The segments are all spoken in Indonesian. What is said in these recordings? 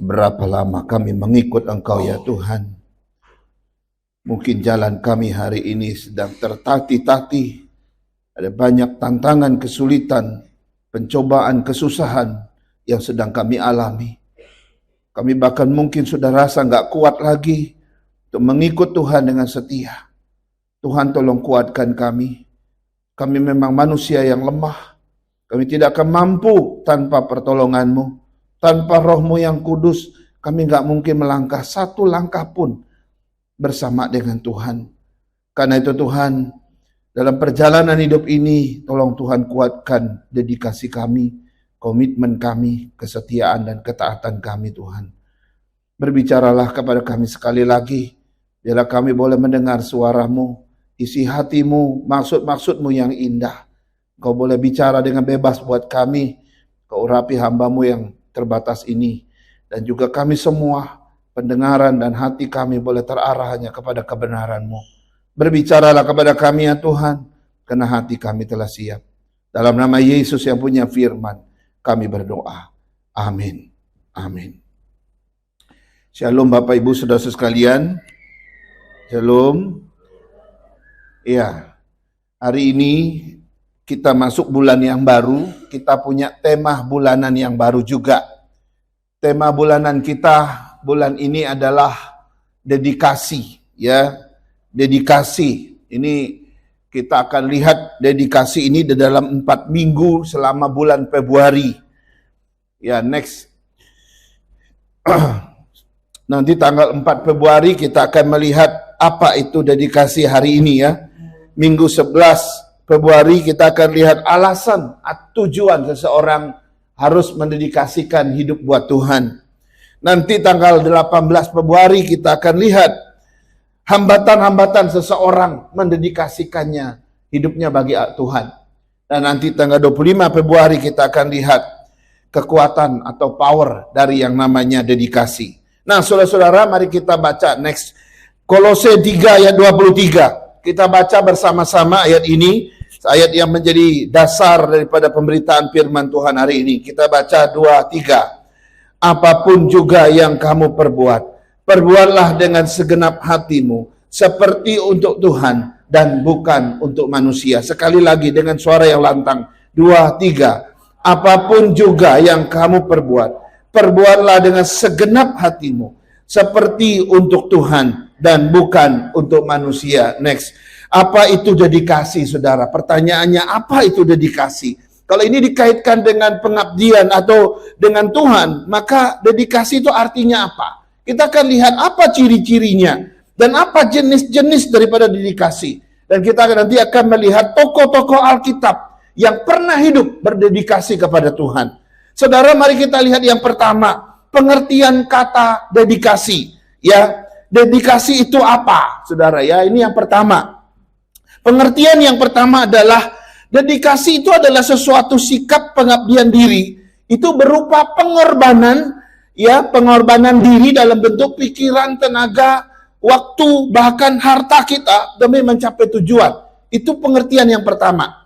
Berapa lama kami mengikut Engkau ya Tuhan. Mungkin jalan kami hari ini sedang tertatih-tatih. Ada banyak tantangan, kesulitan, pencobaan, kesusahan yang sedang kami alami. Kami bahkan mungkin sudah rasa gak kuat lagi untuk mengikut Tuhan dengan setia. Tuhan tolong kuatkan kami. Kami memang manusia yang lemah. Kami tidak akan mampu tanpa pertolongan-Mu. Tanpa Roh-Mu yang kudus, kami gak mungkin melangkah satu langkah pun bersama dengan Tuhan. Karena itu Tuhan, dalam perjalanan hidup ini, tolong Tuhan kuatkan dedikasi kami, komitmen kami, kesetiaan dan ketaatan kami Tuhan. Berbicaralah kepada kami sekali lagi, biarlah kami boleh mendengar suara-Mu, isi hati-Mu, maksud-maksud-Mu yang indah. Kau boleh bicara dengan bebas buat kami, Kau urapi hamba-Mu yang terbatas ini, dan juga kami semua, pendengaran dan hati kami boleh terarah hanya kepada kebenaran-Mu. Berbicaralah kepada kami ya Tuhan, karena hati kami telah siap. Dalam nama Yesus yang punya firman, kami berdoa. Amin. Amin. Shalom Bapak Ibu Saudara sekalian. Shalom. Iya, hari ini kita masuk bulan yang baru, kita punya tema bulanan yang baru juga. Tema bulanan kita bulan ini adalah dedikasi, ya. Dedikasi. Ini kita akan lihat dedikasi ini di dalam 4 minggu selama bulan Februari. Ya, next. Nanti tanggal 4 Februari kita akan melihat apa itu dedikasi hari ini ya. Minggu 11 Februari kita akan lihat alasan atau tujuan seseorang harus mendedikasikan hidup buat Tuhan. Nanti tanggal 18 Februari kita akan lihat hambatan-hambatan seseorang mendedikasikannya hidupnya bagi Tuhan. Dan nanti tanggal 25 Februari kita akan lihat kekuatan atau power dari yang namanya dedikasi. Nah, saudara-saudara, mari kita baca next. Kolose 3 ayat 23. Kita baca bersama-sama ayat ini. Ayat yang menjadi dasar daripada pemberitaan firman Tuhan hari ini. Kita baca 2, 3. Apapun juga yang kamu perbuat, perbuatlah dengan segenap hatimu, seperti untuk Tuhan dan bukan untuk manusia. Sekali lagi dengan suara yang lantang. 2, 3. Apapun juga yang kamu perbuat, perbuatlah dengan segenap hatimu, seperti untuk Tuhan dan bukan untuk manusia. Next. Apa itu dedikasi, saudara? Pertanyaannya, apa itu dedikasi? Kalau ini dikaitkan dengan pengabdian atau dengan Tuhan, maka dedikasi itu artinya apa? Kita akan lihat apa ciri-cirinya dan apa jenis-jenis daripada dedikasi. Dan kita nanti akan melihat tokoh-tokoh Alkitab yang pernah hidup berdedikasi kepada Tuhan. Saudara, mari kita lihat yang pertama, pengertian kata dedikasi. Ya, dedikasi itu apa, saudara? Ya, ini yang pertama. Pengertian yang pertama adalah dedikasi itu adalah sesuatu sikap pengabdian diri. Itu berupa pengorbanan, ya, pengorbanan diri dalam bentuk pikiran, tenaga, waktu, bahkan harta kita demi mencapai tujuan. Itu pengertian yang pertama.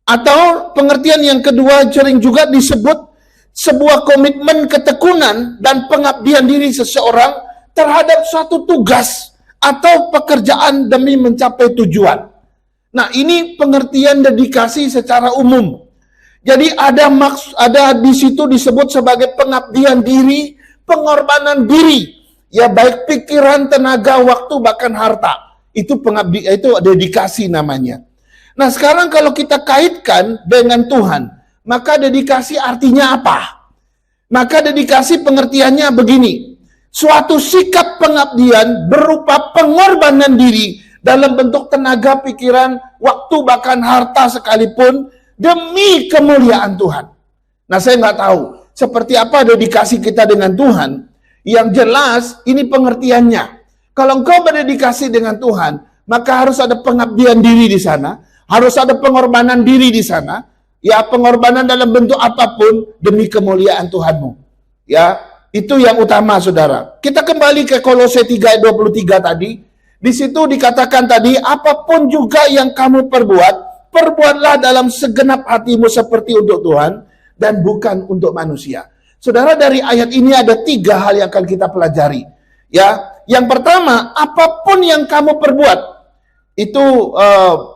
Atau pengertian yang kedua sering juga disebut sebuah komitmen ketekunan dan pengabdian diri seseorang terhadap suatu tugas atau pekerjaan demi mencapai tujuan. Nah, ini pengertian dedikasi secara umum. Jadi ada di situ disebut sebagai pengabdian diri, pengorbanan diri. Ya, baik pikiran, tenaga, waktu, bahkan harta. Itu dedikasi namanya. Nah, sekarang kalau kita kaitkan dengan Tuhan, maka dedikasi artinya apa? Maka dedikasi pengertiannya begini. Suatu sikap pengabdian berupa pengorbanan diri dalam bentuk tenaga, pikiran, waktu, bahkan harta sekalipun demi kemuliaan Tuhan. Nah, saya nggak tahu seperti apa dedikasi kita dengan Tuhan. Yang jelas ini pengertiannya. Kalau engkau berdedikasi dengan Tuhan, maka harus ada pengabdian diri di sana, harus ada pengorbanan diri di sana. Ya, pengorbanan dalam bentuk apapun demi kemuliaan Tuhanmu. Ya, itu yang utama, saudara. Kita kembali ke Kolose 3 ayat 23 tadi. Di situ dikatakan tadi, apapun juga yang kamu perbuat, perbuatlah dalam segenap hatimu seperti untuk Tuhan dan bukan untuk manusia. Saudara, dari ayat ini ada 3 hal yang akan kita pelajari. Ya, yang pertama, apapun yang kamu perbuat, itu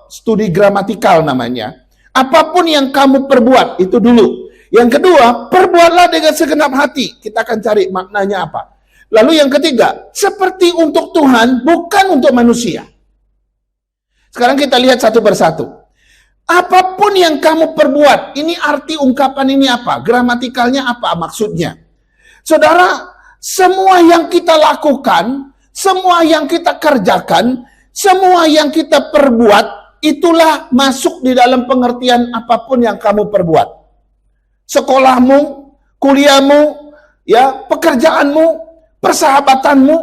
studi gramatikal namanya. Apapun yang kamu perbuat, itu dulu. Yang kedua, perbuatlah dengan segenap hati. Kita akan cari maknanya apa. Lalu yang ketiga, seperti untuk Tuhan, bukan untuk manusia. Sekarang kita lihat satu persatu. Apapun yang kamu perbuat, ini arti ungkapan ini apa? Gramatikalnya apa maksudnya? Saudara, semua yang kita lakukan, semua yang kita kerjakan, semua yang kita perbuat, itulah masuk di dalam pengertian apapun yang kamu perbuat. Sekolahmu, kuliahmu, ya, pekerjaanmu, persahabatanmu,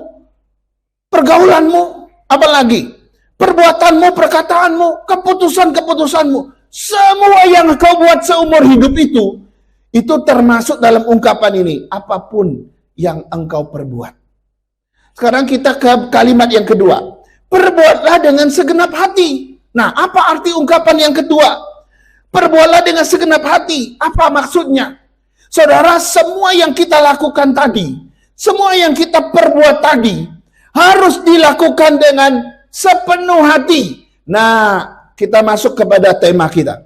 pergaulanmu, apalagi perbuatanmu, perkataanmu, keputusan-keputusanmu, semua yang kau buat seumur hidup itu termasuk dalam ungkapan ini, apapun yang engkau perbuat. Sekarang kita ke kalimat yang kedua, perbuatlah dengan segenap hati. Nah, apa arti ungkapan yang kedua? Perbuatlah dengan segenap hati, apa maksudnya? Saudara, semua yang kita lakukan tadi, semua yang kita perbuat tadi, harus dilakukan dengan sepenuh hati. Nah, kita masuk kepada tema kita.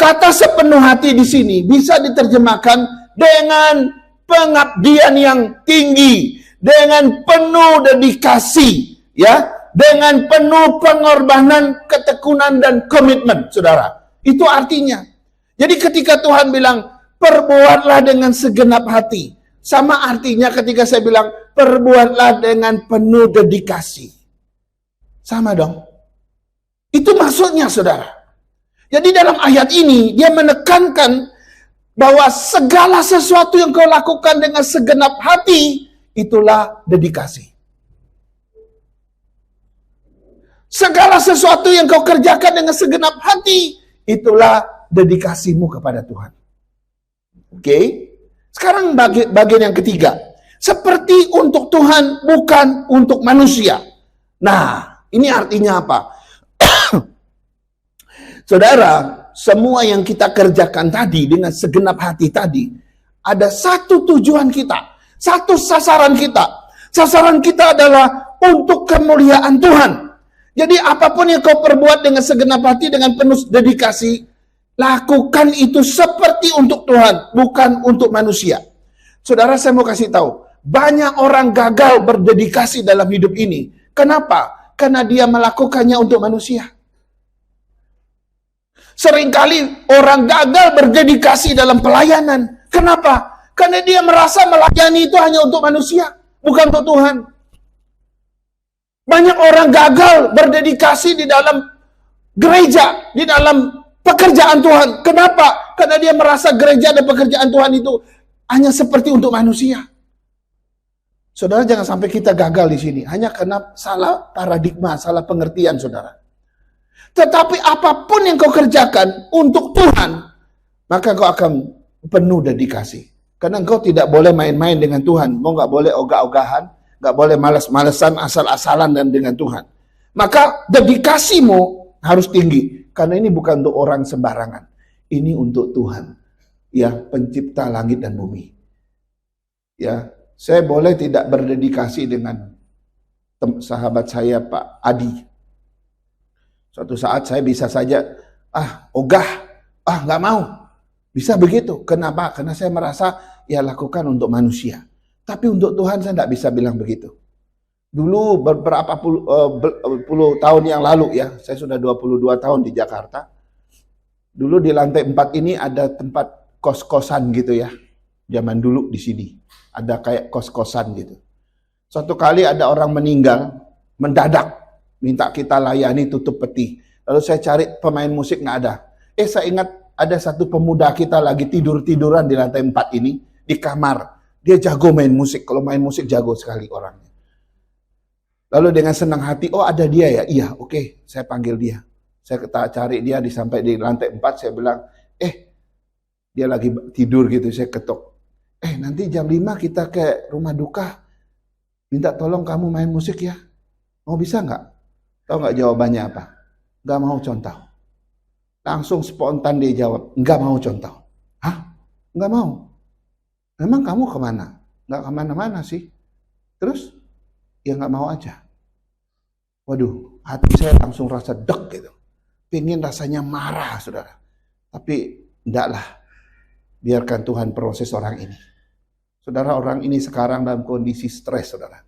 Kata sepenuh hati di sini bisa diterjemahkan dengan pengabdian yang tinggi, dengan penuh dedikasi, ya, dengan penuh pengorbanan, ketekunan dan komitmen, saudara. Itu artinya. Jadi ketika Tuhan bilang, perbuatlah dengan segenap hati, sama artinya ketika saya bilang, perbuatlah dengan penuh dedikasi. Sama dong. Itu maksudnya, saudara. Jadi dalam ayat ini, dia menekankan bahwa segala sesuatu yang kau lakukan dengan segenap hati, itulah dedikasi. Segala sesuatu yang kau kerjakan dengan segenap hati, itulah dedikasimu kepada Tuhan. Oke? Sekarang bagian yang ketiga. Seperti untuk Tuhan, bukan untuk manusia. Nah, ini artinya apa? Saudara, semua yang kita kerjakan tadi dengan segenap hati tadi, ada satu tujuan kita, satu sasaran kita. Sasaran kita adalah untuk kemuliaan Tuhan. Jadi apapun yang kau perbuat dengan segenap hati, dengan penuh dedikasi, lakukan itu seperti untuk Tuhan, bukan untuk manusia. Saudara, saya mau kasih tahu, banyak orang gagal berdedikasi dalam hidup ini. Kenapa? Karena dia melakukannya untuk manusia. Seringkali orang gagal berdedikasi dalam pelayanan. Kenapa? Karena dia merasa melayani itu hanya untuk manusia, bukan untuk Tuhan. Banyak orang gagal berdedikasi di dalam gereja, di dalam pekerjaan Tuhan. Kenapa? Karena dia merasa gereja dan pekerjaan Tuhan itu hanya seperti untuk manusia. Saudara, jangan sampai kita gagal di sini hanya karena salah paradigma, salah pengertian, saudara. Tetapi apapun yang kau kerjakan untuk Tuhan, maka kau akan penuh dedikasi. Karena engkau tidak boleh main-main dengan Tuhan. Mau nggak boleh ogah-ogahan, nggak boleh malas-malesan, asal-asalan dan dengan Tuhan. Maka dedikasimu harus tinggi. Karena ini bukan untuk orang sembarangan. Ini untuk Tuhan, ya, pencipta langit dan bumi. Ya, saya boleh tidak berdedikasi dengan sahabat saya Pak Adi. Suatu saat saya bisa saja, ogah, nggak mau. Bisa begitu. Kenapa? Karena saya merasa, ya lakukan untuk manusia. Tapi untuk Tuhan saya tidak bisa bilang begitu. Dulu beberapa puluh tahun yang lalu, ya, saya sudah 22 tahun di Jakarta. Dulu di lantai 4 ini ada tempat kos-kosan gitu ya. Zaman dulu di sini. Ada kayak kos-kosan gitu. Suatu kali ada orang meninggal, mendadak, minta kita layani tutup peti. Lalu saya cari pemain musik, nggak ada. Saya ingat ada satu pemuda kita lagi tidur-tiduran di lantai 4 ini, di kamar. Dia jago main musik, kalau main musik jago sekali orangnya. Lalu dengan senang hati, ada dia ya? Iya, oke, saya panggil dia. Saya cari dia sampai di lantai 4, saya bilang, dia lagi tidur gitu, saya ketok. Nanti jam 5 kita ke rumah duka. Minta tolong kamu main musik ya. Mau bisa nggak? Tahu nggak jawabannya apa? Nggak mau contoh. Langsung spontan dia jawab, nggak mau contoh. Hah? Nggak mau? Memang kamu kemana? Nggak kemana-mana sih. Terus? Ya nggak mau aja. Waduh, hati saya langsung rasa deg gitu. Pengen rasanya marah, saudara. Tapi enggaklah. Biarkan Tuhan proses orang ini. Saudara, orang ini sekarang dalam kondisi stres, saudara.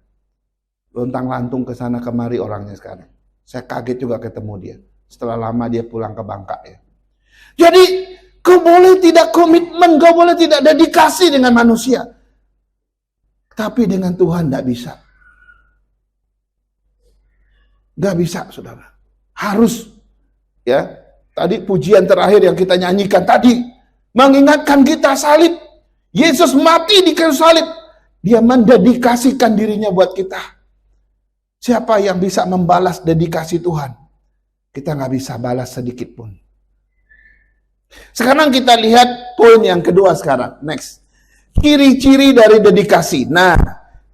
Lontang-lantung ke sana kemari orangnya sekarang. Saya kaget juga ketemu dia. Setelah lama dia pulang ke Bangka ya. Jadi, kau boleh tidak komitmen, kau boleh tidak dedikasi dengan manusia. Tapi dengan Tuhan tidak bisa. Gak bisa, saudara. Harus. Ya, tadi pujian terakhir yang kita nyanyikan tadi. Mengingatkan kita salib. Yesus mati di kayu salib. Dia mendedikasikan dirinya buat kita. Siapa yang bisa membalas dedikasi Tuhan? Kita gak bisa balas sedikit pun. Sekarang kita lihat poin yang kedua sekarang. Next. Ciri-ciri dari dedikasi. Nah,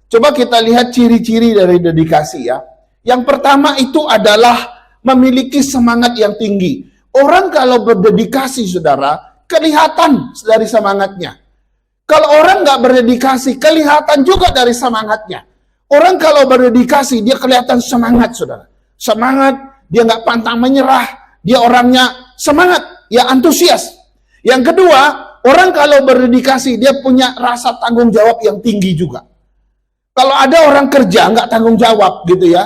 coba kita lihat ciri-ciri dari dedikasi ya. Yang pertama itu adalah memiliki semangat yang tinggi. Orang kalau berdedikasi, saudara, kelihatan dari semangatnya. Kalau orang nggak berdedikasi, kelihatan juga dari semangatnya. Orang kalau berdedikasi, dia kelihatan semangat, saudara. Semangat, dia nggak pantang menyerah. Dia orangnya semangat, ya antusias. Yang kedua, orang kalau berdedikasi, dia punya rasa tanggung jawab yang tinggi juga. Kalau ada orang kerja nggak tanggung jawab gitu ya,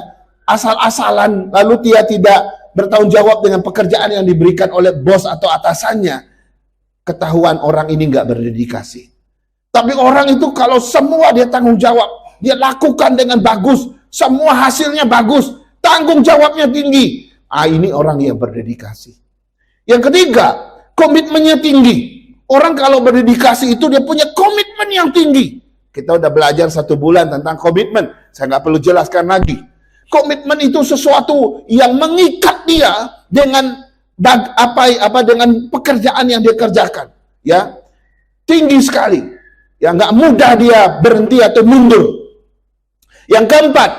asal-asalan, lalu dia tidak bertanggung jawab dengan pekerjaan yang diberikan oleh bos atau atasannya, ketahuan orang ini nggak berdedikasi. Tapi orang itu kalau semua dia tanggung jawab, dia lakukan dengan bagus, semua hasilnya bagus, tanggung jawabnya tinggi. Ini orang yang berdedikasi. Yang ketiga, komitmennya tinggi. Orang kalau berdedikasi itu dia punya komitmen yang tinggi. Kita udah belajar 1 bulan tentang komitmen, saya nggak perlu jelaskan lagi. Komitmen itu sesuatu yang mengikat dia dengan dengan pekerjaan yang dia kerjakan, ya tinggi sekali, ya nggak mudah dia berhenti atau mundur. Yang keempat,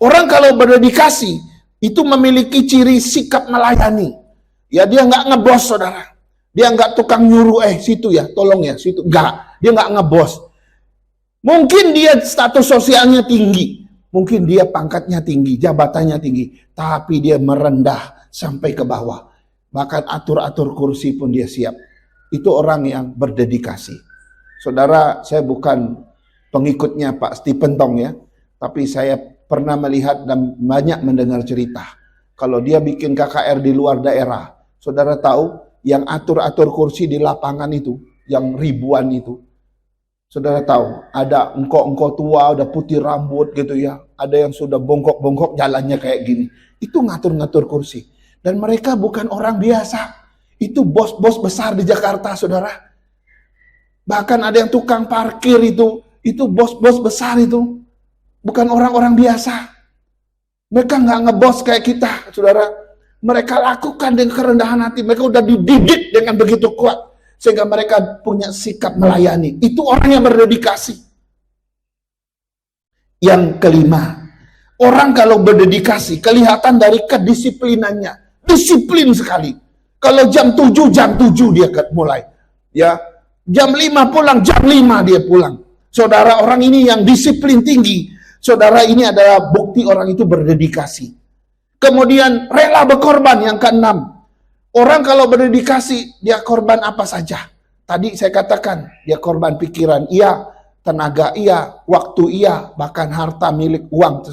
orang kalau berdedikasi itu memiliki ciri sikap melayani, ya dia nggak ngebos, saudara, dia nggak tukang nyuruh, situ ya, tolong ya, situ, nggak, dia nggak ngebos. Mungkin dia status sosialnya tinggi. Mungkin dia pangkatnya tinggi, jabatannya tinggi, tapi dia merendah sampai ke bawah. Bahkan atur-atur kursi pun dia siap. Itu orang yang berdedikasi. Saudara, saya bukan pengikutnya Pak Stephen Tong ya, tapi saya pernah melihat dan banyak mendengar cerita. Kalau dia bikin KKR di luar daerah, saudara tahu yang atur-atur kursi di lapangan itu, yang ribuan itu, saudara tahu, ada engkau tua, udah putih rambut gitu ya. Ada yang sudah bongkok-bongkok jalannya kayak gini. Itu ngatur-ngatur kursi. Dan mereka bukan orang biasa. Itu bos-bos besar di Jakarta, saudara. Bahkan ada yang tukang parkir itu bos-bos besar itu. Bukan orang-orang biasa. Mereka nggak ngebos kayak kita, saudara. Mereka lakukan dengan kerendahan hati. Mereka udah dididik dengan begitu kuat. Sehingga mereka punya sikap melayani. Itu orang yang berdedikasi. Yang kelima, orang kalau berdedikasi kelihatan dari kedisiplinannya. Disiplin sekali. Kalau jam 7 dia mulai. Ya, jam 5 pulang, jam 5 dia pulang. Saudara, orang ini yang disiplin tinggi. Saudara, ini adalah bukti orang itu berdedikasi. Kemudian rela berkorban, yang keenam. Orang kalau berdedikasi, dia korban apa saja. Tadi saya katakan, dia korban pikiran, iya, tenaga, iya, waktu, iya, bahkan harta milik uang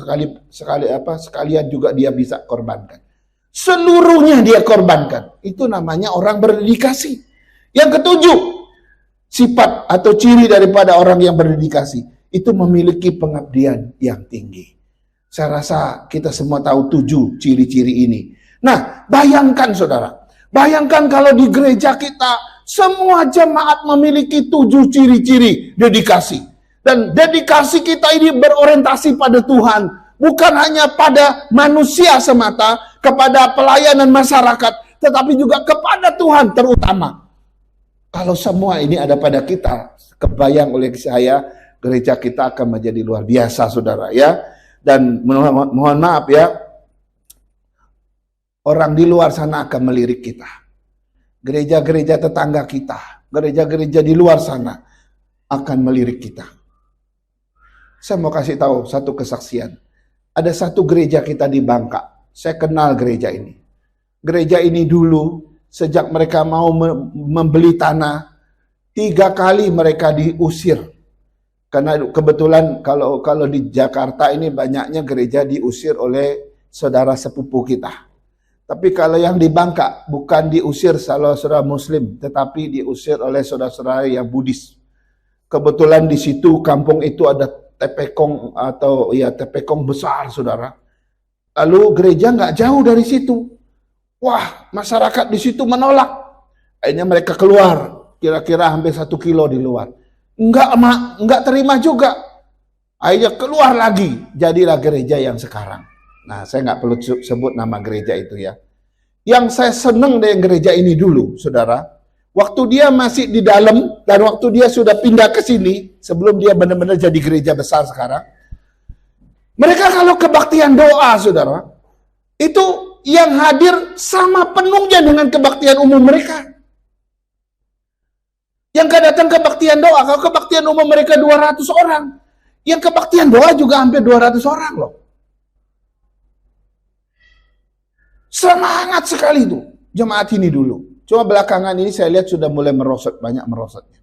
sekalian juga dia bisa korbankan. Seluruhnya dia korbankan. Itu namanya orang berdedikasi. Yang ketujuh, sifat atau ciri daripada orang yang berdedikasi, itu memiliki pengabdian yang tinggi. Saya rasa kita semua tahu 7 ciri-ciri ini. Nah, bayangkan saudara. Bayangkan kalau di gereja kita, semua jemaat memiliki 7 ciri-ciri dedikasi. Dan dedikasi kita ini berorientasi pada Tuhan. Bukan hanya pada manusia semata, kepada pelayanan masyarakat, tetapi juga kepada Tuhan terutama. Kalau semua ini ada pada kita, kebayang oleh saya, gereja kita akan menjadi luar biasa, saudara ya. Dan mohon maaf ya, orang di luar sana akan melirik kita. Gereja-gereja tetangga kita, gereja-gereja di luar sana. akan melirik kita. Saya mau kasih tahu satu kesaksian. Ada satu gereja kita di Bangka. Saya kenal gereja ini. Gereja ini dulu, sejak mereka mau membeli tanah, 3 kali mereka diusir. Karena kebetulan kalau di Jakarta ini banyaknya gereja diusir oleh saudara sepupu kita. Tapi kalau yang di Bangka bukan diusir saudara-saudara Muslim, tetapi diusir oleh saudara-saudara yang Buddhis. Kebetulan di situ kampung itu ada tepekong atau ya tepekong besar, saudara. Lalu gereja nggak jauh dari situ. Wah, masyarakat di situ menolak. Akhirnya mereka keluar, kira-kira hampir 1 kilo di luar. Enggak terima juga. Akhirnya keluar lagi, jadilah gereja yang sekarang. Nah, saya nggak perlu sebut nama gereja itu ya. Yang saya senang dengan gereja ini dulu, saudara, waktu dia masih di dalam dan waktu dia sudah pindah ke sini, sebelum dia benar-benar jadi gereja besar sekarang, mereka kalau kebaktian doa, saudara, itu yang hadir sama penuhnya dengan kebaktian umum mereka. Yang gak datang kebaktian doa, kalau kebaktian umum mereka 200 orang, yang kebaktian doa juga hampir 200 orang loh. Semangat sekali tuh jemaat ini dulu. Cuma belakangan ini saya lihat sudah mulai merosot, banyak merosotnya.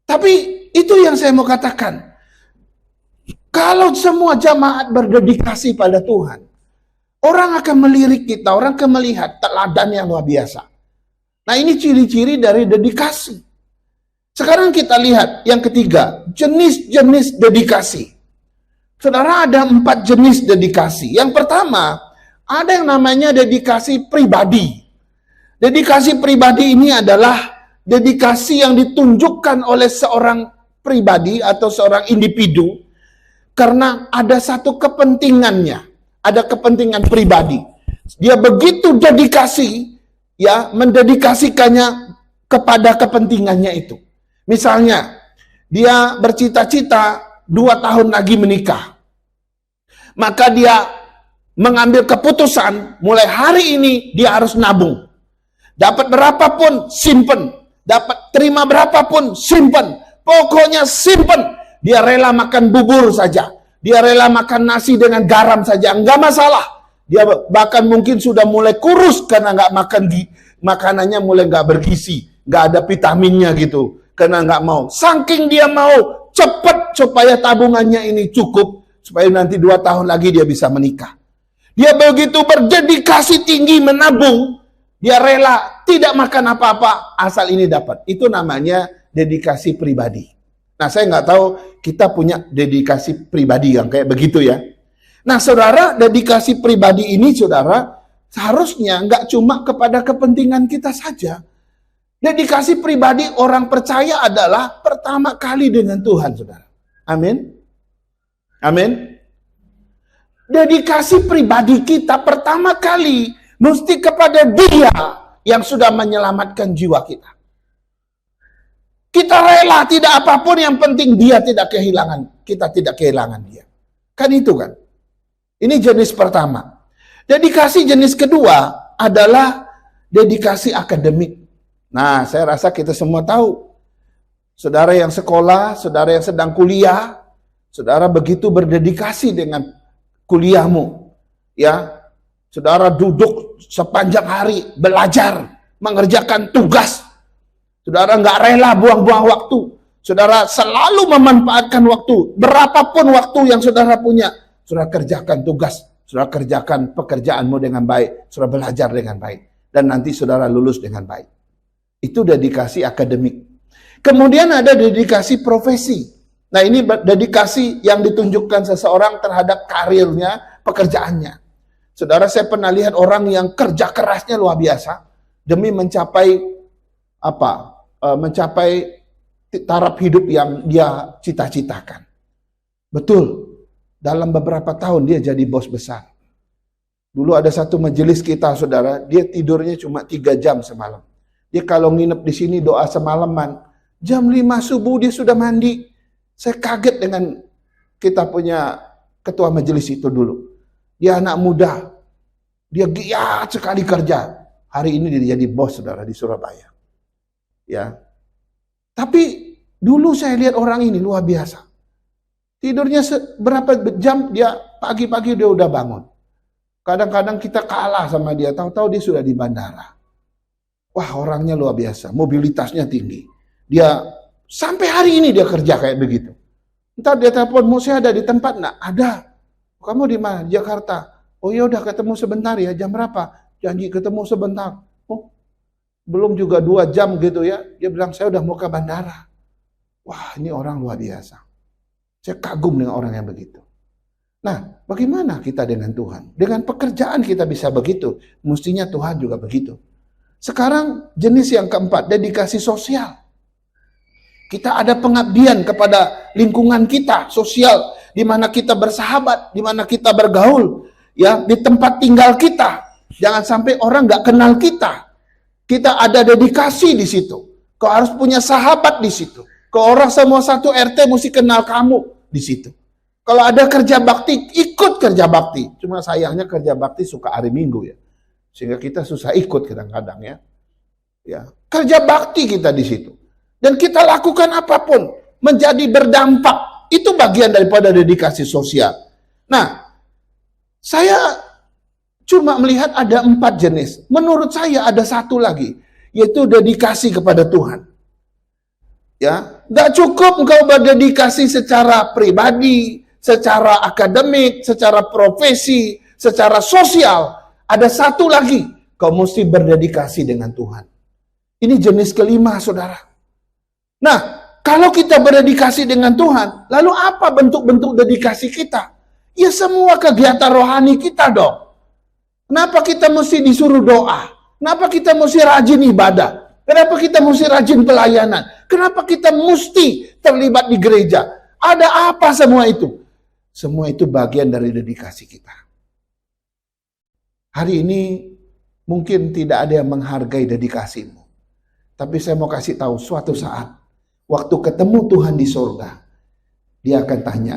Tapi itu yang saya mau katakan. Kalau semua jemaat berdedikasi pada Tuhan, orang akan melirik kita, orang akan melihat teladan yang luar biasa. Nah, ini ciri-ciri dari dedikasi. Sekarang kita lihat yang ketiga, jenis-jenis dedikasi. Saudara, ada 4 jenis dedikasi. Yang pertama, ada yang namanya dedikasi pribadi. Dedikasi pribadi ini adalah dedikasi yang ditunjukkan oleh seorang pribadi atau seorang individu karena ada satu kepentingannya, ada kepentingan pribadi. Dia begitu dedikasi, ya, mendedikasikannya kepada kepentingannya itu. Misalnya, dia bercita-cita 2 tahun lagi menikah. Maka dia mengambil keputusan, mulai hari ini dia harus nabung. Dapat berapapun, simpen. Dapat terima berapapun, simpen. Pokoknya simpen. Dia rela makan bubur saja. Dia rela makan nasi dengan garam saja. Enggak masalah. Dia bahkan mungkin sudah mulai kurus karena enggak makan makanannya mulai enggak bergizi. Enggak ada vitaminnya gitu. Karena enggak mau. Saking dia mau cepat supaya tabungannya ini cukup. Supaya nanti 2 tahun lagi dia bisa menikah. Dia begitu berdedikasi tinggi menabung. Dia rela tidak makan apa-apa asal ini dapat. Itu namanya dedikasi pribadi. Nah, saya nggak tahu kita punya dedikasi pribadi yang kayak begitu ya. Nah, saudara, dedikasi pribadi ini, saudara, seharusnya nggak cuma kepada kepentingan kita saja. Dedikasi pribadi orang percaya adalah pertama kali dengan Tuhan, saudara. Amin. Amin. Dedikasi pribadi kita pertama kali mesti kepada Dia yang sudah menyelamatkan jiwa kita. Kita rela tidak apapun, yang penting Dia tidak kehilangan, kita tidak kehilangan Dia. Kan itu kan. Ini jenis pertama. Dedikasi jenis kedua adalah dedikasi akademik. Nah, saya rasa kita semua tahu. Saudara yang sekolah, saudara yang sedang kuliah, saudara begitu berdedikasi dengan kuliahmu. Ya, saudara duduk sepanjang hari belajar, mengerjakan tugas. Saudara nggak rela buang-buang waktu. Saudara selalu memanfaatkan waktu. Berapapun waktu yang saudara punya, saudara kerjakan tugas, saudara kerjakan pekerjaanmu dengan baik, saudara belajar dengan baik. Dan nanti saudara lulus dengan baik. Itu dedikasi akademik. Kemudian ada dedikasi profesi. Nah, ini dedikasi yang ditunjukkan seseorang terhadap karirnya, pekerjaannya. Saudara, saya pernah lihat orang yang kerja kerasnya luar biasa demi mencapai mencapai taraf hidup yang dia cita-citakan. Betul, dalam beberapa tahun dia jadi bos besar. Dulu ada satu majelis kita, saudara, dia tidurnya cuma 3 jam semalam. Dia kalau nginep di sini doa semalaman, jam 5 subuh dia sudah mandi. Saya kaget dengan kita punya ketua majelis itu dulu. Dia anak muda, dia giat sekali kerja. Hari ini dia jadi bos, saudara, di Surabaya. Ya, tapi Dulu saya lihat orang ini luar biasa. Tidurnya berapa jam, dia pagi-pagi dia udah bangun. Kadang-kadang kita kalah sama dia, tahu-tahu dia sudah di bandara. Wah, orangnya luar biasa, mobilitasnya tinggi. Dia sampai hari ini dia kerja kayak begitu. Ntar dia telepon, mau saya ada di tempat enggak? Ada. Kamu di mana? Jakarta. Oh ya udah, ketemu sebentar ya, jam berapa? Janji ketemu sebentar. Oh, belum juga 2 jam gitu ya. Dia bilang, saya udah mau ke bandara. Wah, ini orang luar biasa. Saya kagum dengan orang yang begitu. Nah, bagaimana kita dengan Tuhan? Dengan pekerjaan kita bisa begitu. Mestinya Tuhan juga begitu. Sekarang jenis yang keempat, dedikasi sosial. Kita ada pengabdian kepada lingkungan kita, sosial, di mana kita bersahabat, di mana kita bergaul, ya, di tempat tinggal kita. Jangan sampai orang nggak kenal kita. Kita ada dedikasi di situ. Kau harus punya sahabat di situ. Kau orang semua satu RT mesti kenal kamu di situ. Kalau ada kerja bakti, ikut kerja bakti. Cuma sayangnya kerja bakti suka hari Minggu ya. Sehingga kita susah ikut kadang-kadang ya. Ya, kerja bakti kita di situ. Dan kita lakukan apapun menjadi berdampak. Itu bagian daripada dedikasi sosial. Nah, saya cuma melihat ada 4 jenis. Menurut saya ada 1 lagi, yaitu dedikasi kepada Tuhan. Ya, nggak cukup engkau berdedikasi secara pribadi, secara akademik, secara profesi, secara sosial. Ada 1 lagi, kau mesti berdedikasi dengan Tuhan. Ini jenis kelima, saudara. Nah, kalau kita berdedikasi dengan Tuhan, lalu apa bentuk-bentuk dedikasi kita? Ya semua kegiatan rohani kita dong. Kenapa kita mesti disuruh doa? Kenapa kita mesti rajin ibadah? Kenapa kita mesti rajin pelayanan? Kenapa kita mesti terlibat di gereja? Ada apa semua itu? Semua itu bagian dari dedikasi kita. Hari ini mungkin tidak ada yang menghargai dedikasimu. Tapi saya mau kasih tahu, suatu saat waktu ketemu Tuhan di surga, dia akan tanya,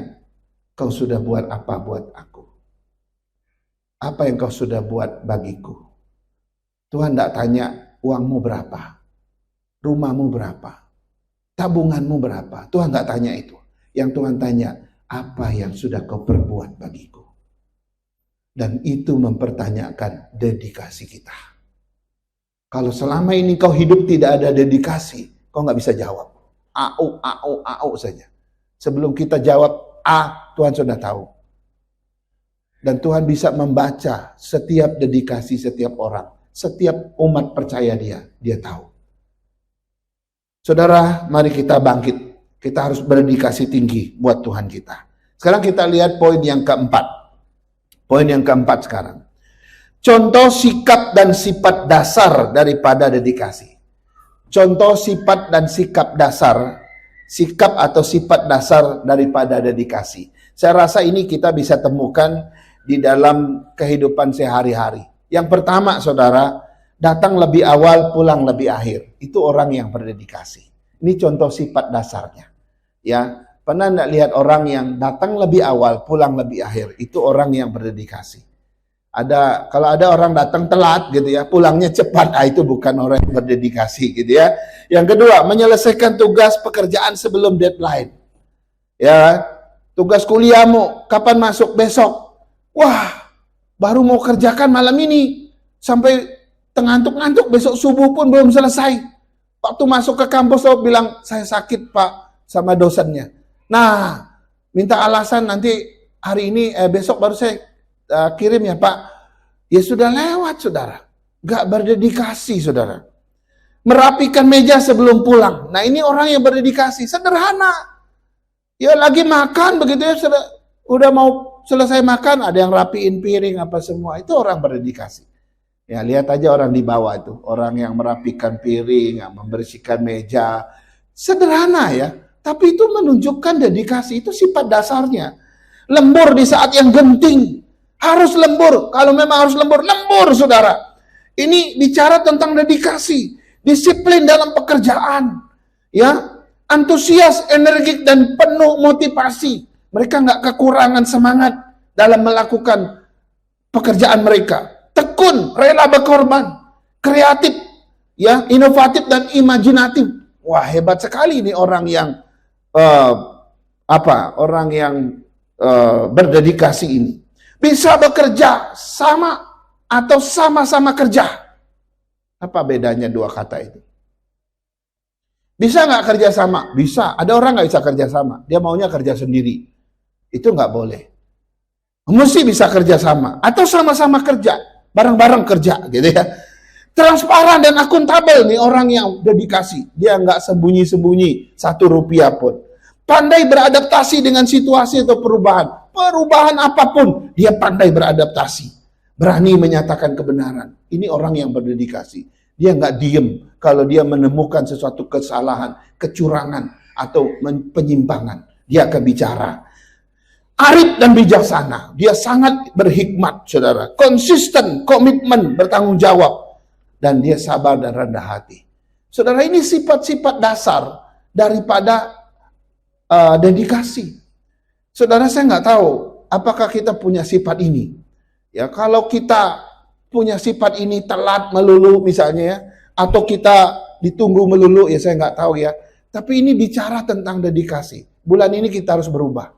kau sudah buat apa buat aku? Apa yang kau sudah buat bagiku? Tuhan tidak tanya uangmu berapa, rumahmu berapa, tabunganmu berapa. Tuhan tidak tanya itu. Yang Tuhan tanya, apa yang sudah kau perbuat bagiku? Dan itu mempertanyakan dedikasi kita. Kalau selama ini kau hidup tidak ada dedikasi, kau nggak bisa jawab. Au saja. Sebelum kita jawab A, Tuhan sudah tahu. Dan Tuhan bisa membaca setiap dedikasi setiap orang, setiap umat percaya dia tahu. Saudara, mari kita bangkit. Kita harus berdedikasi tinggi buat Tuhan kita. Sekarang kita lihat poin yang keempat. Poin yang keempat sekarang. Contoh sikap dan sifat dasar daripada dedikasi. Contoh sifat dan sikap dasar, sikap atau sifat dasar daripada dedikasi. Saya rasa ini kita bisa temukan di dalam kehidupan sehari-hari. Yang pertama, saudara, datang lebih awal, pulang lebih akhir. Itu orang yang berdedikasi. Ini contoh sifat dasarnya. Ya, pernah enggak lihat orang yang datang lebih awal, pulang lebih akhir? Itu orang yang berdedikasi. Kalau ada orang datang telat gitu ya, pulangnya cepat, itu bukan orang yang berdedikasi gitu ya. Yang kedua, menyelesaikan tugas pekerjaan sebelum deadline. Ya, tugas kuliahmu kapan masuk? Besok. Wah, baru mau kerjakan malam ini, sampai ngantuk-ngantuk, besok subuh pun belum selesai. Waktu masuk ke kampus, saya bilang, saya sakit Pak, sama dosennya. Nah, minta alasan nanti hari ini, besok baru saya kirim ya Pak. Ya sudah lewat, saudara. Gak berdedikasi, saudara. Merapikan meja sebelum pulang. Nah, ini orang yang berdedikasi. Sederhana. Ya lagi makan begitu ya, udah mau selesai makan, ada yang rapiin piring apa semua. Itu orang berdedikasi. Ya lihat aja orang di bawah itu. Orang yang merapikan piring, yang membersihkan meja. Sederhana ya. Tapi itu menunjukkan dedikasi. Itu sifat dasarnya. Lembur di saat yang genting. Harus lembur. Kalau memang harus lembur, lembur saudara. Ini bicara tentang dedikasi. Disiplin dalam pekerjaan. Ya, antusias, energik, dan penuh motivasi. Mereka nggak kekurangan semangat dalam melakukan pekerjaan mereka. Tekun, rela berkorban. Kreatif, ya, inovatif, dan imajinatif. wah hebat sekali ini orang yang orang yang berdedikasi ini. Bisa bekerja sama atau sama-sama kerja. Apa bedanya dua kata itu? Bisa nggak kerja sama? Bisa. Ada orang nggak bisa kerja sama. Dia maunya kerja sendiri. Itu nggak boleh. Mesti bisa kerja sama. Atau sama-sama kerja. Bareng-bareng kerja gitu ya. Transparan dan akuntabel nih orang yang dedikasi. Dia nggak sembunyi-sembunyi 1 rupiah pun. Pandai beradaptasi dengan situasi atau perubahan. Perubahan apapun, dia pandai beradaptasi. Berani menyatakan kebenaran. Ini orang yang berdedikasi. Dia nggak diem kalau dia menemukan sesuatu kesalahan, kecurangan, atau penyimpangan. Dia akan bicara. Arif dan bijaksana. Dia sangat berhikmat, saudara. Konsisten, komitmen, bertanggung jawab. Dan dia sabar dan rendah hati. Saudara, ini sifat-sifat dasar daripada dedikasi. Saudara, saya nggak tahu apakah kita punya sifat ini. Ya, kalau kita punya sifat ini telat melulu misalnya ya, atau kita ditunggu melulu ya saya nggak tahu ya. Tapi ini bicara tentang dedikasi. Bulan ini kita harus berubah.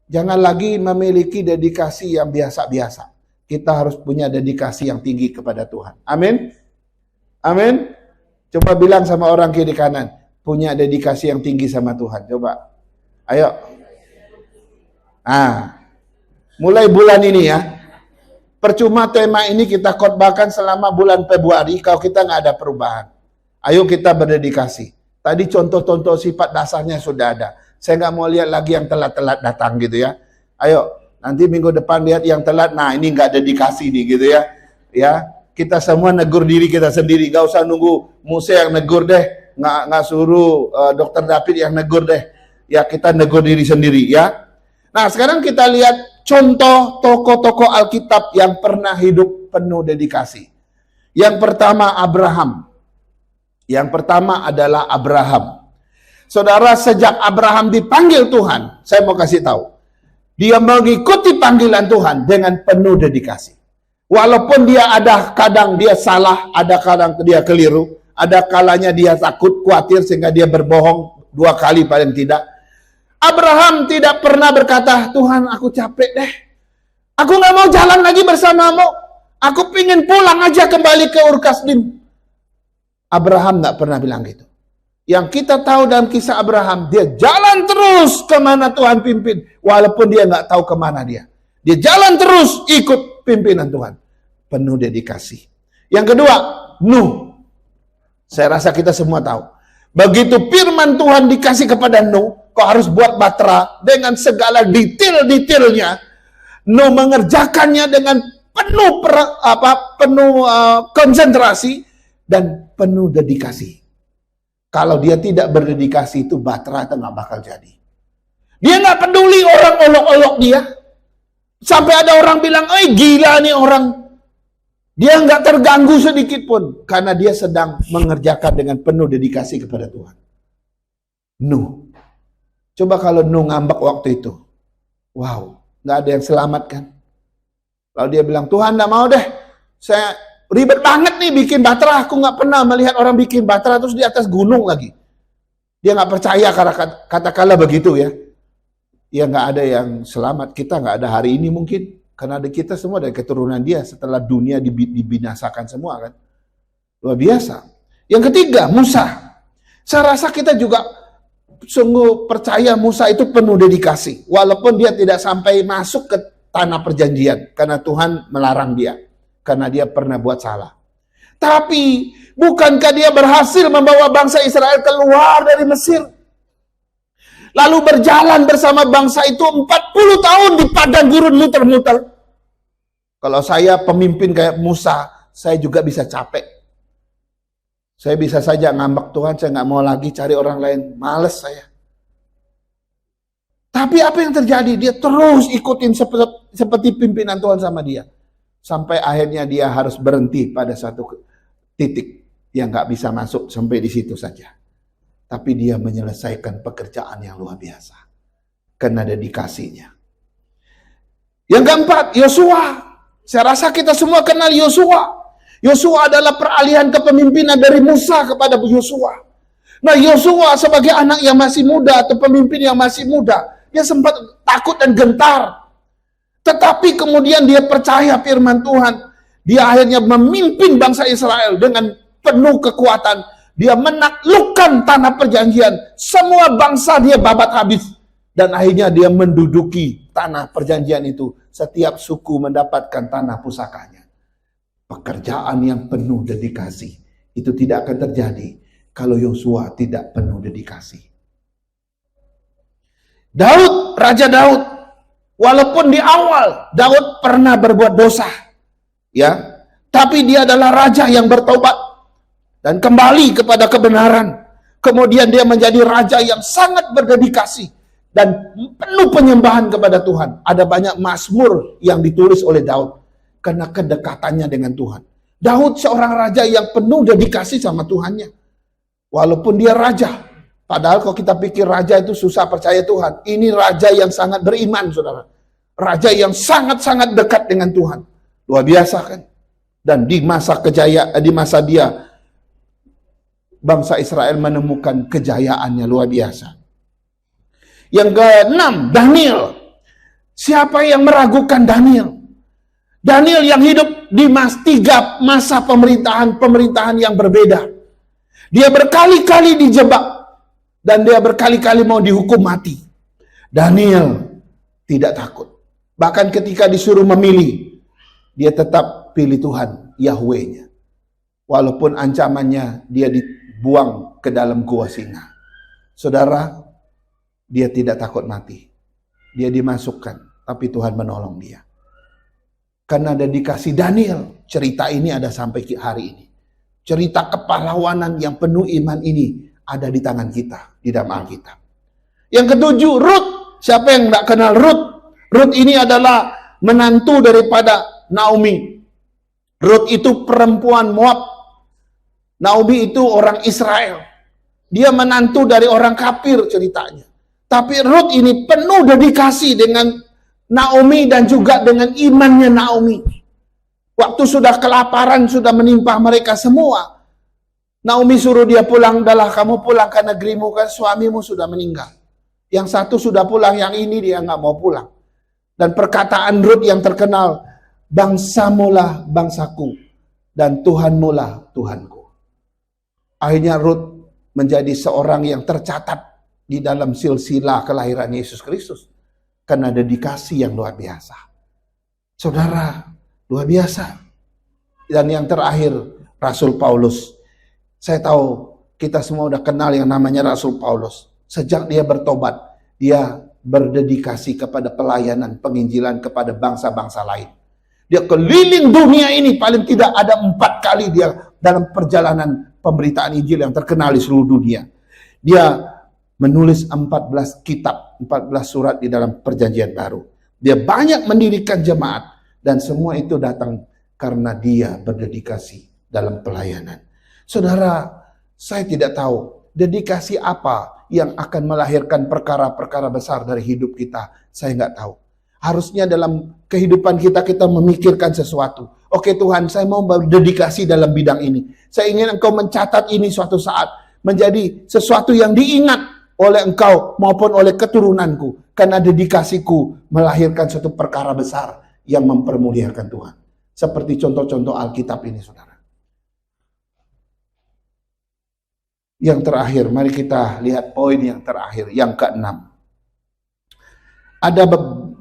Jangan lagi memiliki dedikasi yang biasa-biasa. Kita harus punya dedikasi yang tinggi kepada Tuhan. Amin. Amin. Coba bilang sama orang kiri kanan, punya dedikasi yang tinggi sama Tuhan. Coba. Ayo. Mulai bulan ini ya. Percuma tema ini kita khotbahkan selama bulan Februari kalau kita nggak ada perubahan. Ayo kita berdedikasi. Tadi contoh-contoh sifat dasarnya sudah ada. Saya nggak mau lihat lagi yang telat-telat datang gitu ya. Ayo, nanti minggu depan lihat yang telat. Nah ini nggak dedikasi nih gitu ya. Ya, kita semua negur diri kita sendiri. Gak usah nunggu Musa yang negur deh. Nggak suruh Dr. David yang negur deh. Ya kita negur diri sendiri ya. Nah sekarang kita lihat contoh tokoh-tokoh Alkitab yang pernah hidup penuh dedikasi. Yang pertama Abraham. Yang pertama adalah Abraham. Saudara, sejak Abraham dipanggil Tuhan, saya mau kasih tahu. Dia mengikuti panggilan Tuhan dengan penuh dedikasi. Walaupun dia ada kadang dia salah, ada kadang dia keliru, ada kalanya dia takut, khawatir sehingga dia berbohong 2 kali paling tidak. Abraham tidak pernah berkata, Tuhan aku capek deh. Aku nggak mau jalan lagi bersamamu. Aku pingin pulang aja kembali ke Ur Kasdim. Abraham nggak pernah bilang gitu. Yang kita tahu dalam kisah Abraham, dia jalan terus kemana Tuhan pimpin. Walaupun dia nggak tahu kemana dia. Dia jalan terus ikut pimpinan Tuhan. Penuh dedikasi. Yang kedua, Nuh. Saya rasa kita semua tahu. Begitu firman Tuhan dikasih kepada Nuh, kau harus buat batra dengan segala detail-detailnya. Nuh mengerjakannya dengan penuh konsentrasi dan penuh dedikasi. Kalau dia tidak berdedikasi itu batra itu nggak bakal jadi. Dia nggak peduli orang olok-olok dia. Sampai ada orang bilang, gila nih orang. Dia nggak terganggu sedikit pun karena dia sedang mengerjakan dengan penuh dedikasi kepada Tuhan. Nuh. Coba kalau Nuh ngambek waktu itu. Wow, nggak ada yang selamat kan? Lalu dia bilang, Tuhan nggak mau deh. Saya ribet banget nih bikin batra. Aku nggak pernah melihat orang bikin batra terus di atas gunung lagi. Dia nggak percaya karena katakanlah begitu ya. Ya nggak ada yang selamat. Kita nggak ada hari ini mungkin. Karena ada kita semua dari keturunan dia setelah dunia dibinasakan semua kan. Luar biasa. Yang ketiga, Musa. Saya rasa kita juga sungguh percaya Musa itu penuh dedikasi. Walaupun dia tidak sampai masuk ke tanah perjanjian. Karena Tuhan melarang dia. Karena dia pernah buat salah. Tapi, bukankah dia berhasil membawa bangsa Israel keluar dari Mesir? Lalu berjalan bersama bangsa itu 40 tahun di padang gurun muter-muter. Kalau saya pemimpin kayak Musa, saya juga bisa capek. Saya bisa saja ngambek, Tuhan saya nggak mau lagi cari orang lain. Males saya. Tapi apa yang terjadi? Dia terus ikutin seperti pimpinan Tuhan sama dia. Sampai akhirnya dia harus berhenti pada satu titik yang nggak bisa masuk sampai di situ saja. Tapi dia menyelesaikan pekerjaan yang luar biasa. Karena dedikasinya. Yang keempat, Yosua. Saya rasa kita semua kenal Yosua. Yosua adalah peralihan kepemimpinan dari Musa kepada Yosua. Nah, Yosua sebagai anak yang masih muda atau pemimpin yang masih muda, dia sempat takut dan gentar. Tetapi kemudian dia percaya firman Tuhan. Dia akhirnya memimpin bangsa Israel dengan penuh kekuatan. Dia menaklukkan tanah perjanjian. Semua bangsa dia babat habis. Dan akhirnya dia menduduki tanah perjanjian itu. Setiap suku mendapatkan tanah pusakanya. Pekerjaan yang penuh dedikasi. Itu tidak akan terjadi kalau Yosua tidak penuh dedikasi. Daud, Raja Daud. Walaupun di awal Daud pernah berbuat dosa. Ya, tapi dia adalah raja yang bertobat dan kembali kepada kebenaran. Kemudian dia menjadi raja yang sangat berdedikasi dan penuh penyembahan kepada Tuhan. Ada banyak mazmur yang ditulis oleh Daud karena kedekatannya dengan Tuhan. Daud seorang raja yang penuh dedikasi sama Tuhannya. Walaupun dia raja, padahal kalau kita pikir raja itu susah percaya Tuhan. Ini raja yang sangat beriman, saudara. Raja yang sangat-sangat dekat dengan Tuhan. Luar biasa kan? Dan di masa dia, bangsa Israel menemukan kejayaannya luar biasa. Yang keenam, Daniel. Siapa yang meragukan Daniel? Daniel yang hidup di tiga masa pemerintahan yang berbeda. Dia berkali-kali dijebak dan dia berkali-kali mau dihukum mati. Daniel tidak takut. Bahkan ketika disuruh memilih, dia tetap pilih Tuhan, Yahweh-nya. Walaupun ancamannya dia dibuang ke dalam gua singa. Saudara, dia tidak takut mati. Dia dimasukkan, tapi Tuhan menolong dia. Karena dedikasi Daniel, cerita ini ada sampai hari ini. Cerita kepahlawanan yang penuh iman ini ada di tangan kita, di dalam Alkitab. Yang ketujuh, Ruth. Siapa yang tidak kenal Ruth? Ruth ini adalah menantu daripada Naomi. Ruth itu perempuan Moab. Naomi itu orang Israel. Dia menantu dari orang kafir ceritanya. Tapi Ruth ini penuh dedikasi dengan Naomi dan juga dengan imannya Naomi. Waktu sudah kelaparan, sudah menimpa mereka semua. Naomi suruh dia pulang, "Dahlah kamu pulang ke negerimu, kan suamimu sudah meninggal." Yang satu sudah pulang, yang ini dia nggak mau pulang. Dan perkataan Ruth yang terkenal, "Bangsamulah bangsaku, dan Tuhanmulah Tuhanku." Akhirnya Ruth menjadi seorang yang tercatat di dalam silsilah kelahiran Yesus Kristus. Karena dedikasi yang luar biasa. Saudara, luar biasa. Dan yang terakhir, Rasul Paulus. Saya tahu kita semua udah kenal yang namanya Rasul Paulus. Sejak dia bertobat, dia berdedikasi kepada pelayanan penginjilan kepada bangsa-bangsa lain. Dia keliling dunia ini, paling tidak ada 4 kali dia dalam perjalanan pemberitaan Injil yang terkenal di seluruh dunia. Dia menulis 14 kitab, 14 surat di dalam perjanjian baru. Dia banyak mendirikan jemaat dan semua itu datang karena dia berdedikasi dalam pelayanan. Saudara, saya tidak tahu dedikasi apa yang akan melahirkan perkara-perkara besar dari hidup kita. Saya nggak tahu. Harusnya dalam kehidupan kita memikirkan sesuatu. Oke Tuhan, saya mau berdedikasi dalam bidang ini. Saya ingin Engkau mencatat ini suatu saat menjadi sesuatu yang diingat oleh Engkau maupun oleh keturunanku. Karena dedikasiku melahirkan suatu perkara besar yang mempermuliakan Tuhan. Seperti contoh-contoh Alkitab ini, saudara. Yang terakhir, mari kita lihat poin yang terakhir, yang keenam. Ada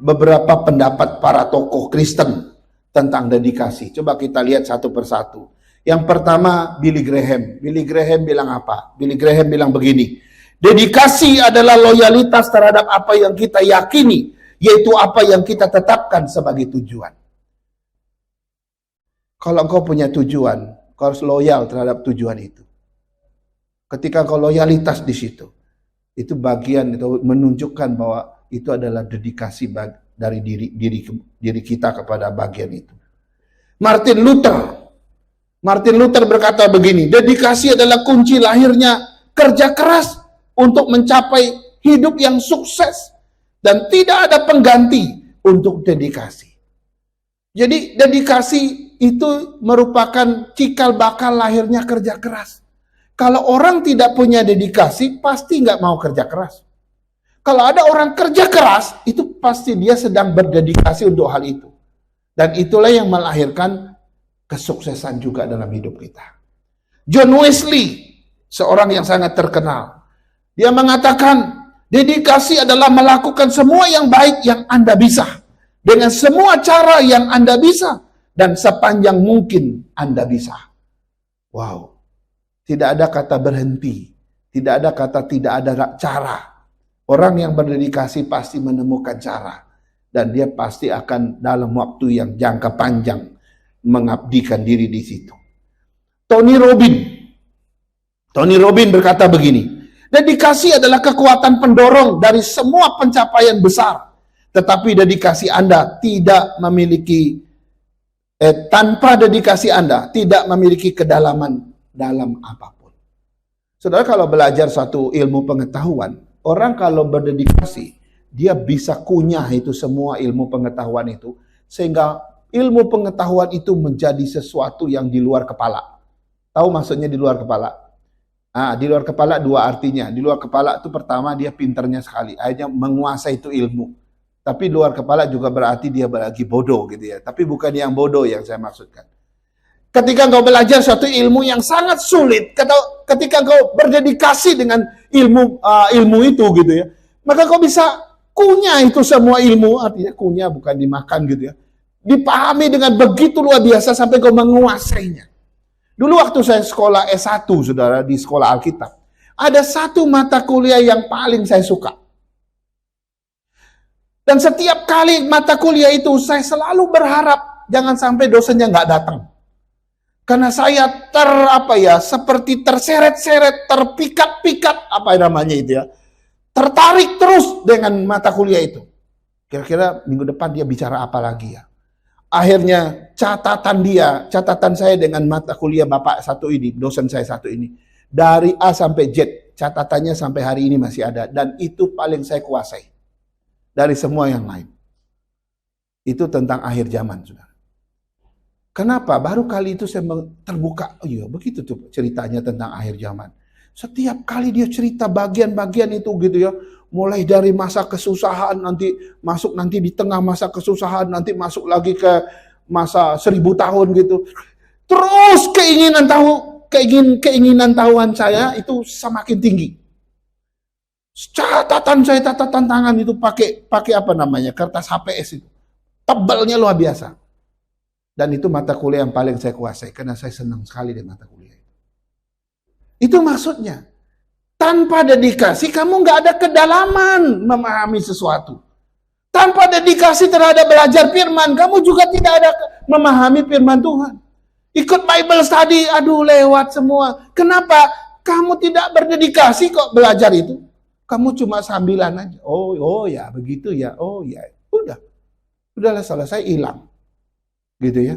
beberapa pendapat para tokoh Kristen tentang dedikasi. Coba kita lihat satu persatu. Yang pertama, Billy Graham. Billy Graham bilang apa? Billy Graham bilang begini. Dedikasi adalah loyalitas terhadap apa yang kita yakini, yaitu apa yang kita tetapkan sebagai tujuan. Kalau engkau punya tujuan, kau harus loyal terhadap tujuan itu. Ketika kau loyalitas di situ, itu bagian itu menunjukkan bahwa itu adalah dedikasi dari diri kita kepada bagian itu. Martin Luther berkata begini, dedikasi adalah kunci lahirnya kerja keras untuk mencapai hidup yang sukses dan tidak ada pengganti untuk dedikasi. Jadi dedikasi itu merupakan cikal bakal lahirnya kerja keras. Kalau orang tidak punya dedikasi, pasti nggak mau kerja keras. Kalau ada orang kerja keras, itu pasti dia sedang berdedikasi untuk hal itu. Dan itulah yang melahirkan kesuksesan juga dalam hidup kita. John Wesley, seorang yang sangat terkenal, dia mengatakan, dedikasi adalah melakukan semua yang baik yang Anda bisa, dengan semua cara yang Anda bisa, dan sepanjang mungkin Anda bisa. Wow. Tidak ada kata berhenti. Tidak ada kata tidak ada cara. Orang yang berdedikasi pasti menemukan cara. Dan dia pasti akan dalam waktu yang jangka panjang mengabdikan diri di situ. Tony Robbins berkata begini, dedikasi adalah kekuatan pendorong dari semua pencapaian besar. Tetapi dedikasi Anda tidak memiliki, tanpa dedikasi Anda tidak memiliki kedalaman dalam apapun. Saudara, kalau belajar satu ilmu pengetahuan, orang kalau berdedikasi, dia bisa kunyah itu semua ilmu pengetahuan itu, sehingga ilmu pengetahuan itu menjadi sesuatu yang di luar kepala. Tahu maksudnya di luar kepala? Di luar kepala dua artinya. Di luar kepala itu pertama dia pinternya sekali, akhirnya menguasai itu ilmu. Tapi luar kepala juga berarti dia lagi bodoh gitu ya. Tapi bukan yang bodoh yang saya maksudkan. Ketika engkau belajar suatu ilmu yang sangat sulit, ketika engkau berdedikasi dengan ilmu itu gitu ya, maka kau bisa kunyah itu semua ilmu, artinya kunyah bukan dimakan gitu ya, dipahami dengan begitu luar biasa sampai kau menguasainya. Dulu waktu saya sekolah S1, saudara, di sekolah Alkitab, ada satu mata kuliah yang paling saya suka. Dan setiap kali mata kuliah itu saya selalu berharap jangan sampai dosennya nggak datang. Karena saya seperti terseret-seret, terpikat-pikat, apa namanya itu ya, tertarik terus dengan mata kuliah itu. Kira-kira minggu depan dia bicara apa lagi ya. Akhirnya catatan saya dengan mata kuliah bapak satu ini, dosen saya satu ini, dari A sampai Z, catatannya sampai hari ini masih ada. Dan itu paling saya kuasai dari semua yang lain. Itu tentang akhir zaman, saudara. Kenapa? Baru kali itu saya terbuka. Oh iya, begitu tuh ceritanya tentang akhir zaman. Setiap kali dia cerita bagian-bagian itu gitu ya. Mulai dari masa kesusahan, nanti di tengah masa kesusahan, nanti masuk lagi ke masa 1000 tahun gitu. Terus keinginan tahuan saya itu semakin tinggi. Catatan tangan itu pakai kertas HPS itu. Tebalnya luar biasa. Dan itu mata kuliah yang paling saya kuasai, karena saya senang sekali dengan mata kuliah itu. Itu maksudnya. Tanpa dedikasi, kamu nggak ada kedalaman memahami sesuatu. Tanpa dedikasi terhadap belajar firman, kamu juga tidak ada memahami firman Tuhan. Ikut Bible study, lewat semua. Kenapa? Kamu tidak berdedikasi kok belajar itu. Kamu cuma sambilan aja. Oh ya, begitu ya. Oh ya, udahlah selesai, hilang. Gitu ya.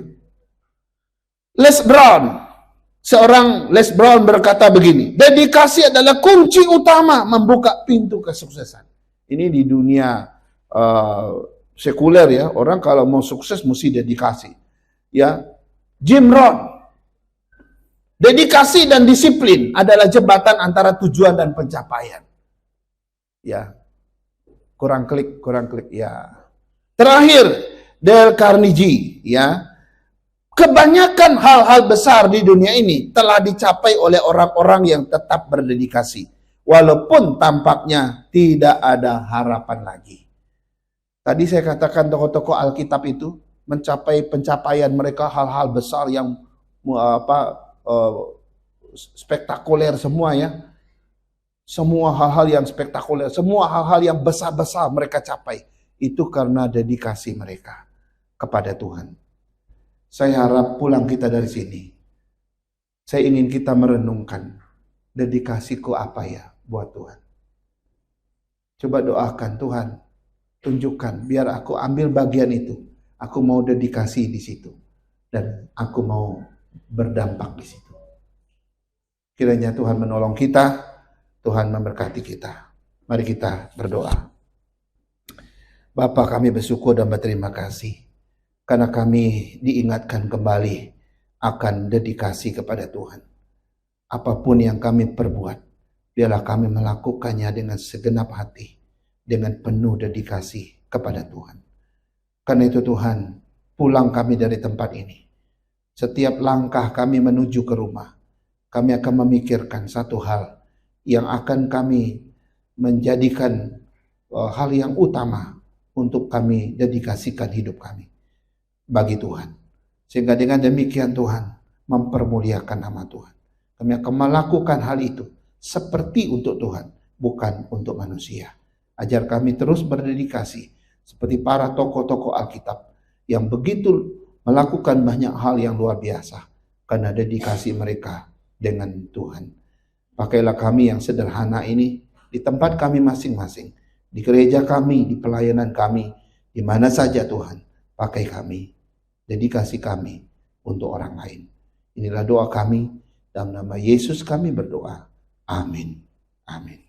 Seorang Les Brown berkata begini, dedikasi adalah kunci utama membuka pintu kesuksesan. Ini di dunia sekuler ya, orang kalau mau sukses mesti dedikasi. Ya, Jim Rohn, dedikasi dan disiplin adalah jembatan antara tujuan dan pencapaian. Ya, kurang klik ya. Terakhir, Dale Carnegie, ya. Kebanyakan hal-hal besar di dunia ini telah dicapai oleh orang-orang yang tetap berdedikasi, walaupun tampaknya tidak ada harapan lagi. Tadi saya katakan tokoh-tokoh Alkitab itu mencapai pencapaian mereka hal-hal besar yang spektakuler semua ya. Semua hal-hal yang spektakuler, semua hal-hal yang besar-besar mereka capai. Itu karena dedikasi mereka kepada Tuhan. Saya harap pulang kita dari sini, saya ingin kita merenungkan, dedikasiku apa ya buat Tuhan. Coba doakan, Tuhan, tunjukkan, biar aku ambil bagian itu. Aku mau dedikasi di situ. Dan aku mau berdampak di situ. Kiranya Tuhan menolong kita, Tuhan memberkati kita. Mari kita berdoa. Bapa, kami bersyukur dan berterima kasih karena kami diingatkan kembali akan dedikasi kepada Tuhan. apapun yang kami perbuat, biarlah kami melakukannya dengan segenap hati, dengan penuh dedikasi kepada Tuhan. Karena itu Tuhan, pulang kami dari tempat ini. Setiap langkah kami menuju ke rumah, kami akan memikirkan satu hal yang akan kami menjadikan hal yang utama untuk kami dedikasikan hidup kami bagi Tuhan. Sehingga dengan demikian Tuhan mempermuliakan nama Tuhan. Kami akan melakukan hal itu seperti untuk Tuhan, bukan untuk manusia. Ajar kami terus berdedikasi seperti para tokoh-tokoh Alkitab yang begitu melakukan banyak hal yang luar biasa karena dedikasi mereka dengan Tuhan. Pakailah kami yang sederhana ini di tempat kami masing-masing, di gereja kami, di pelayanan kami, di mana saja Tuhan, pakai kami, dedikasi kami untuk orang lain. Inilah doa kami, dalam nama Yesus kami berdoa. Amin. Amin.